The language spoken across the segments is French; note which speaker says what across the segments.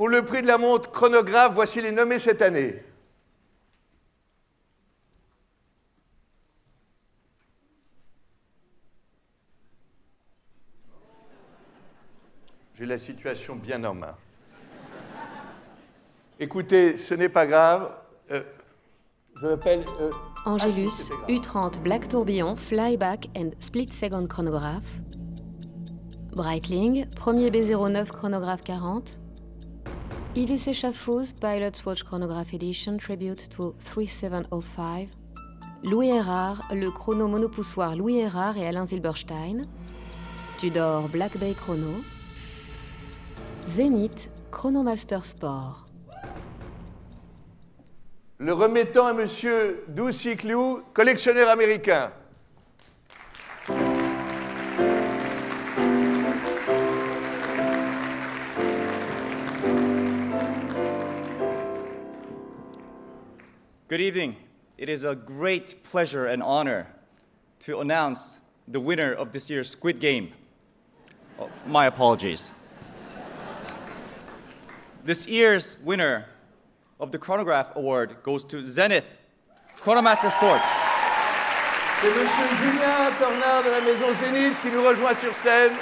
Speaker 1: Pour le prix de la montre chronographe, voici les nommés cette année. J'ai la situation bien en main. Écoutez, ce n'est pas grave. Je m'appelle...
Speaker 2: Angelus, U30 Black Tourbillon, Flyback and Split Second Chronograph. Breitling, premier B09 Chronograph 40. IVC Schaffhouse, Pilot's Watch Chronograph Edition, Tribute to 3705. Louis Erard, le chrono monopoussoir Louis Erard et Alain Zilberstein. Tudor Black Bay Chrono. Zenith, Chronomaster Sport.
Speaker 1: Le remettant à monsieur Doucy-Clou, collectionneur américain.
Speaker 3: Good evening. It is a great pleasure and honor to announce the winner of this year's Squid Game. Oh, my apologies. This year's winner of the Chronograph Award goes to Zenith, Chronomaster Sport.
Speaker 1: C'est monsieur Julien Tornard de la maison Zénith qui nous rejoint sur scène.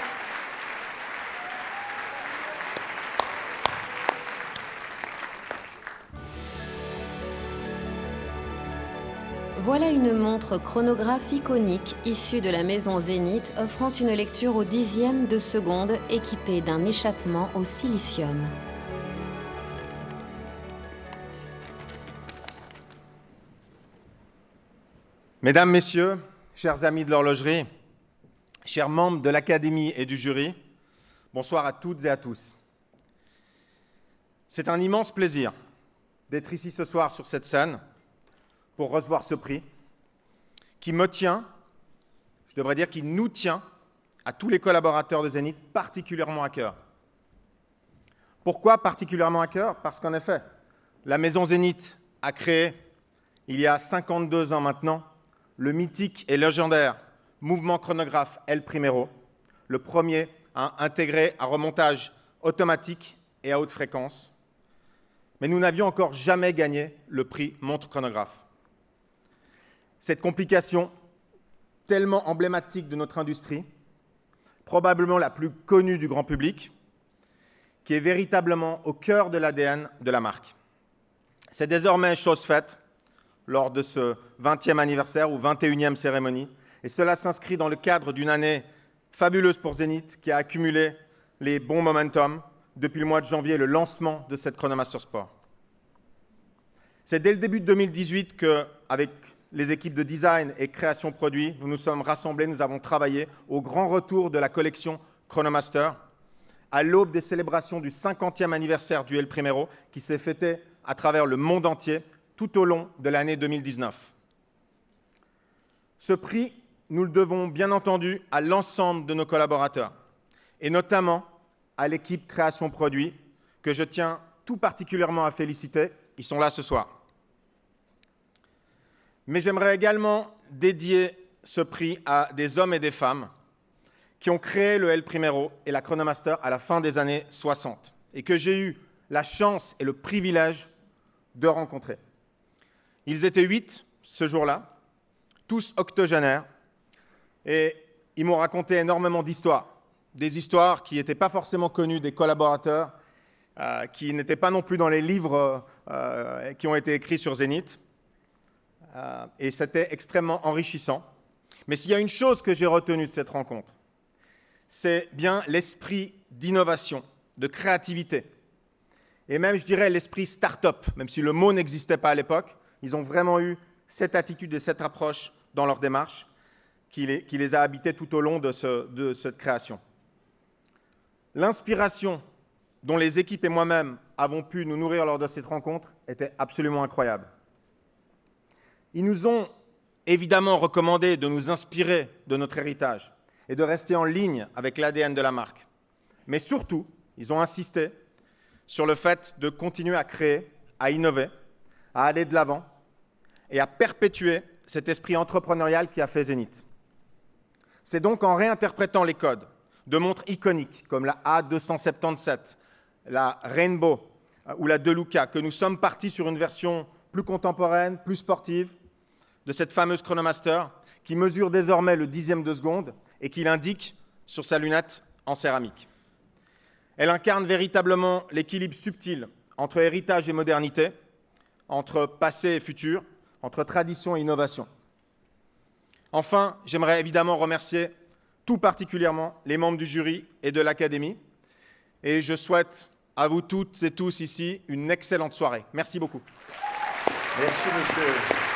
Speaker 2: Voilà une montre chronographe iconique issue de la maison Zenith offrant une lecture au dixième de seconde équipée d'un échappement au silicium.
Speaker 4: Mesdames, Messieurs, chers amis de l'horlogerie, chers membres de l'Académie et du jury, bonsoir à toutes et à tous. C'est un immense plaisir d'être ici ce soir sur cette scène pour recevoir ce prix qui me tient, je devrais dire qui nous tient, à tous les collaborateurs de Zenith, particulièrement à cœur. Pourquoi particulièrement à cœur? Parce qu'en effet, la maison Zenith a créé, il y a 52 ans maintenant, le mythique et légendaire mouvement chronographe El Primero, le premier à intégrer un remontage automatique et à haute fréquence. Mais nous n'avions encore jamais gagné le prix montre chronographe. Cette complication tellement emblématique de notre industrie, probablement la plus connue du grand public, qui est véritablement au cœur de l'ADN de la marque. C'est désormais chose faite lors de ce 20e anniversaire ou 21e cérémonie. Et cela s'inscrit dans le cadre d'une année fabuleuse pour Zenith qui a accumulé les bons momentum depuis le mois de janvier, le lancement de cette Chronomaster Sport. C'est dès le début de 2018 qu'avec les équipes de design et création produit, nous nous sommes rassemblés, nous avons travaillé au grand retour de la collection Chronomaster, à l'aube des célébrations du 50e anniversaire du El Primero qui s'est fêté à travers le monde entier tout au long de l'année 2019. Ce prix, nous le devons bien entendu à l'ensemble de nos collaborateurs, et notamment à l'équipe création produit, que je tiens tout particulièrement à féliciter. Ils sont là ce soir. Mais j'aimerais également dédier ce prix à des hommes et des femmes qui ont créé le El Primero et la Chronomaster à la fin des années 60, et que j'ai eu la chance et le privilège de rencontrer. Ils étaient 8 ce jour-là, tous octogénaires, et ils m'ont raconté énormément d'histoires, des histoires qui n'étaient pas forcément connues des collaborateurs, qui n'étaient pas non plus dans les livres qui ont été écrits sur Zenith, et c'était extrêmement enrichissant. Mais s'il y a une chose que j'ai retenue de cette rencontre, c'est bien l'esprit d'innovation, de créativité, et même, je dirais, l'esprit start-up, même si le mot n'existait pas à l'époque. Ils ont vraiment eu cette attitude et cette approche dans leur démarche qui les a habités tout au long de cette création. L'inspiration dont les équipes et moi-même avons pu nous nourrir lors de cette rencontre était absolument incroyable. Ils nous ont évidemment recommandé de nous inspirer de notre héritage et de rester en ligne avec l'ADN de la marque. Mais surtout, ils ont insisté sur le fait de continuer à créer, à innover, à aller de l'avant et à perpétuer cet esprit entrepreneurial qui a fait Zenith. C'est donc en réinterprétant les codes de montres iconiques comme la A277, la Rainbow ou la De Luca, que nous sommes partis sur une version plus contemporaine, plus sportive, de cette fameuse Chronomaster, qui mesure désormais le dixième de seconde et qui l'indique sur sa lunette en céramique. Elle incarne véritablement l'équilibre subtil entre héritage et modernité, entre passé et futur, entre tradition et innovation. Enfin, j'aimerais évidemment remercier tout particulièrement les membres du jury et de l'Académie. Et je souhaite à vous toutes et tous ici une excellente soirée. Merci beaucoup.
Speaker 1: Merci, monsieur.